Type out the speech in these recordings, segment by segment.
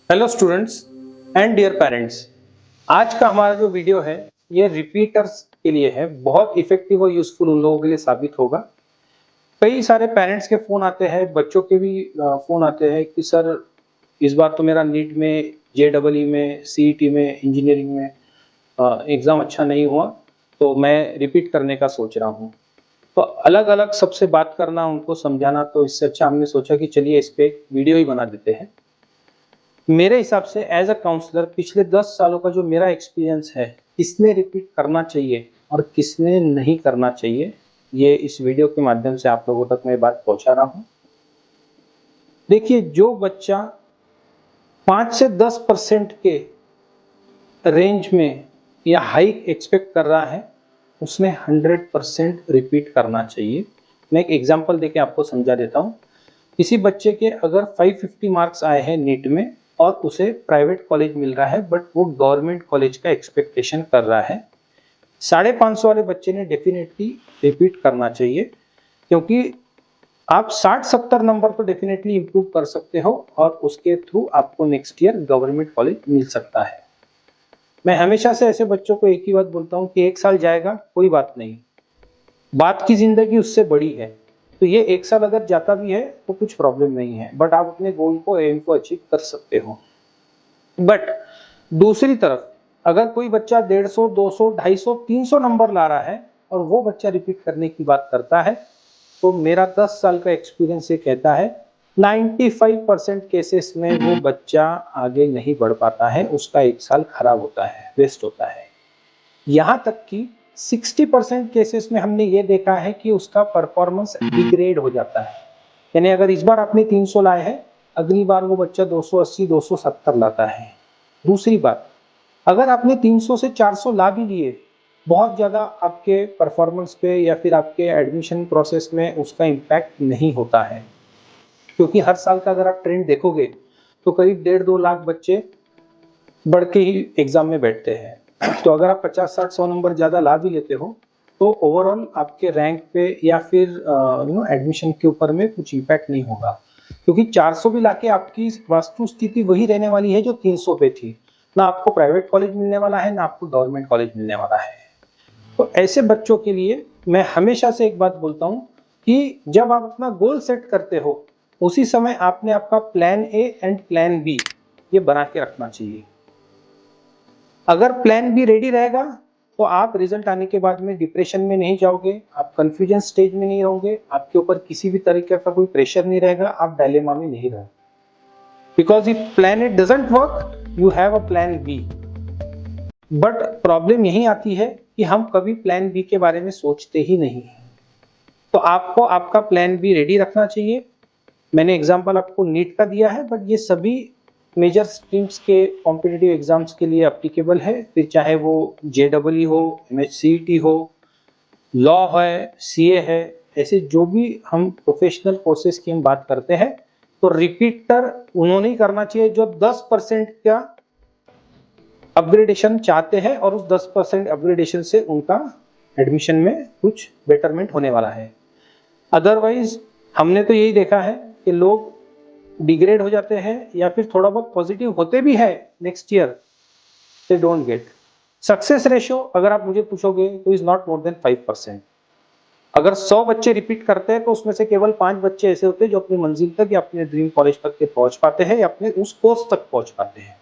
Hello students and dear parents. आज का हमारा जो वीडियो है ये रिपीटर्स के लिए है। बहुत इफेक्टिव और यूजफुल उन लोगों के लिए साबित होगा। कई सारे पेरेंट्स के फोन आते हैं, बच्चों के भी फोन आते हैं कि सर इस बार तो मेरा नीट में, JEE में, CET में, इंजीनियरिंग में एग्जाम अच्छा नहीं हुआ, तो मैं रिपीट करने का सोच रहा हूँ। तो अलग अलग सबसे बात करना, उनको समझाना, तो इससे अच्छा हमने सोचा कि चलिए इस पे एक वीडियो ही बना देते हैं। मेरे हिसाब से एज अ काउंसलर पिछले 10 सालों का जो मेरा एक्सपीरियंस है, किसने रिपीट करना चाहिए और किसने नहीं करना चाहिए, ये इस वीडियो के माध्यम से आप लोगों तक मैं बात पहुंचा रहा हूं। देखिए, जो बच्चा 5 से 10% के रेंज में या हाइक एक्सपेक्ट कर रहा है, उसने 100% रिपीट करना चाहिए। मैं एक एग्जांपल देके आपको समझा देता हूं। किसी बच्चे के अगर 550 मार्क्स आए हैं नीट में और उसे प्राइवेट कॉलेज मिल रहा है, बट वो गवर्नमेंट कॉलेज का एक्सपेक्टेशन कर रहा है, 550 वाले बच्चे ने डेफिनेटली रिपीट करना चाहिए। क्योंकि आप 60-70 नंबर तो डेफिनेटली इंप्रूव कर सकते हो और उसके थ्रू आपको नेक्स्ट ईयर गवर्नमेंट कॉलेज मिल सकता है। मैं हमेशा से ऐसे बच्चों को एक ही बात बोलता हूँ कि 1 साल जाएगा कोई बात नहीं, बात की जिंदगी उससे बड़ी है। तो ये 1 साल अगर जाता भी है तो कुछ प्रॉब्लम नहीं है, बट आप अपने गोल को, एम को अचीव कर सकते हो। बट दूसरी तरफ अगर कोई बच्चा 150, 200, 250, 300 नंबर ला रहा है और वो बच्चा रिपीट करने की बात करता है, तो मेरा 10 साल का एक्सपीरियंस ये कहता है 95% केसेस में वो बच्चा आगे नहीं बढ़ पाता है, उसका 1 साल खराब होता है, वेस्ट होता है। यहाँ तक कि 60% केसेस में हमने ये देखा है कि उसका परफॉर्मेंस डिग्रेड हो जाता है। यानी अगर इस बार आपने 300 लाए हैं, अगली बार वो बच्चा 280, 270 लाता है। दूसरी बात, अगर आपने 300 से 400 ला भी लिए, बहुत ज्यादा आपके परफॉर्मेंस पे या फिर आपके एडमिशन प्रोसेस में उसका इम्पैक्ट नहीं होता है। क्योंकि हर साल का अगर आप ट्रेंड देखोगे तो करीब 1.5-2 लाख बच्चे बढ़ के ही एग्जाम में बैठते हैं। तो अगर आप 50, 60, 100 नंबर ज्यादा ला भी लेते हो तो ओवरऑल आपके रैंक पे या फिर एडमिशन के ऊपर में कुछ इम्पैक्ट नहीं होगा। क्योंकि 400 भी लाके आपकी वास्तु स्थिति वही रहने वाली है जो 300 पे थी। ना आपको प्राइवेट कॉलेज मिलने वाला है, ना आपको गवर्नमेंट कॉलेज मिलने वाला है। तो ऐसे बच्चों के लिए मैं हमेशा से एक बात बोलता हूँ कि जब आप अपना गोल सेट करते हो, उसी समय आपने आपका plan A and plan B ये बना के रखना चाहिए। अगर प्लान बी रेडी रहेगा तो आप रिजल्ट आने के बाद में डिप्रेशन में नहीं जाओगे, आप कंफ्यूजन स्टेज में नहीं रहोगे, आपके ऊपर किसी भी तरीके का कोई प्रेशर नहीं रहेगा, आप डायलेमा में नहीं रहोगे। Because if plan A doesn't work, you have a plan B. But problem यही आती है कि हम कभी प्लान बी के बारे में सोचते ही नहीं। तो आपको आपका प्लान बी रेडी रखना चाहिए। मैंने एग्जांपल आपको नीट का दिया है, बट ये सभी मेजर स्ट्रीम्स के कॉम्पिटिटिव एग्जाम्स के लिए एप्लीकेबल है। फिर चाहे वो JEE हो, MHCET हो, लॉ है, CA है, ऐसे जो भी हम प्रोफेशनल कोर्सेज की हम बात करते हैं, तो रिपीटर उन्होंने ही करना चाहिए जो 10% का अपग्रेडेशन चाहते हैं और उस 10% अपग्रेडेशन से उनका एडमिशन में कुछ बेटरमेंट होने वाला है। अदरवाइज हमने तो यही देखा है कि लोग डिग्रेड हो जाते हैं या फिर थोड़ा बहुत पॉजिटिव होते भी है next year, they don't get success ratio. अगर आप मुझे पूछोगे तो इज नॉट मोर देन 5%। अगर 100 बच्चे रिपीट करते हैं तो उसमें से केवल 5 बच्चे ऐसे होते हैं जो अपनी मंजिल तक या अपने ड्रीम कॉलेज तक के पहुंच पाते हैं या अपने उस कोर्स तक पहुंच पाते हैं।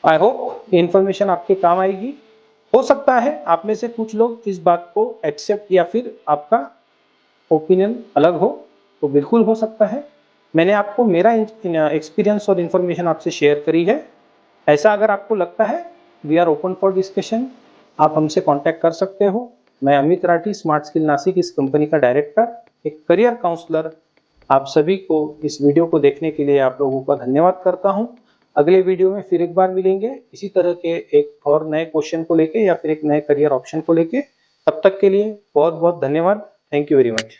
आई होप ये इन्फॉर्मेशन आपके काम आएगी। हो सकता है आप में से कुछ लोग इस बात को एक्सेप्ट या फिर आपका ओपिनियन अलग हो, तो बिल्कुल हो सकता है। मैंने आपको मेरा एक्सपीरियंस और इन्फॉर्मेशन आपसे शेयर करी है। ऐसा अगर आपको लगता है, we are open for discussion, आप हमसे कांटेक्ट कर सकते हो। मैं अमित राठी, स्मार्ट स्किल नासिक, इस कंपनी का डायरेक्टर, एक करियर काउंसलर। आप सभी को इस वीडियो को देखने के लिए आप लोगों का धन्यवाद करता हूं। अगले वीडियो में फिर एक बार मिलेंगे इसी तरह के एक और नए क्वेश्चन को लेके या फिर एक नए करियर ऑप्शन को लेके। तब तक के लिए बहुत बहुत धन्यवाद। Thank you very much.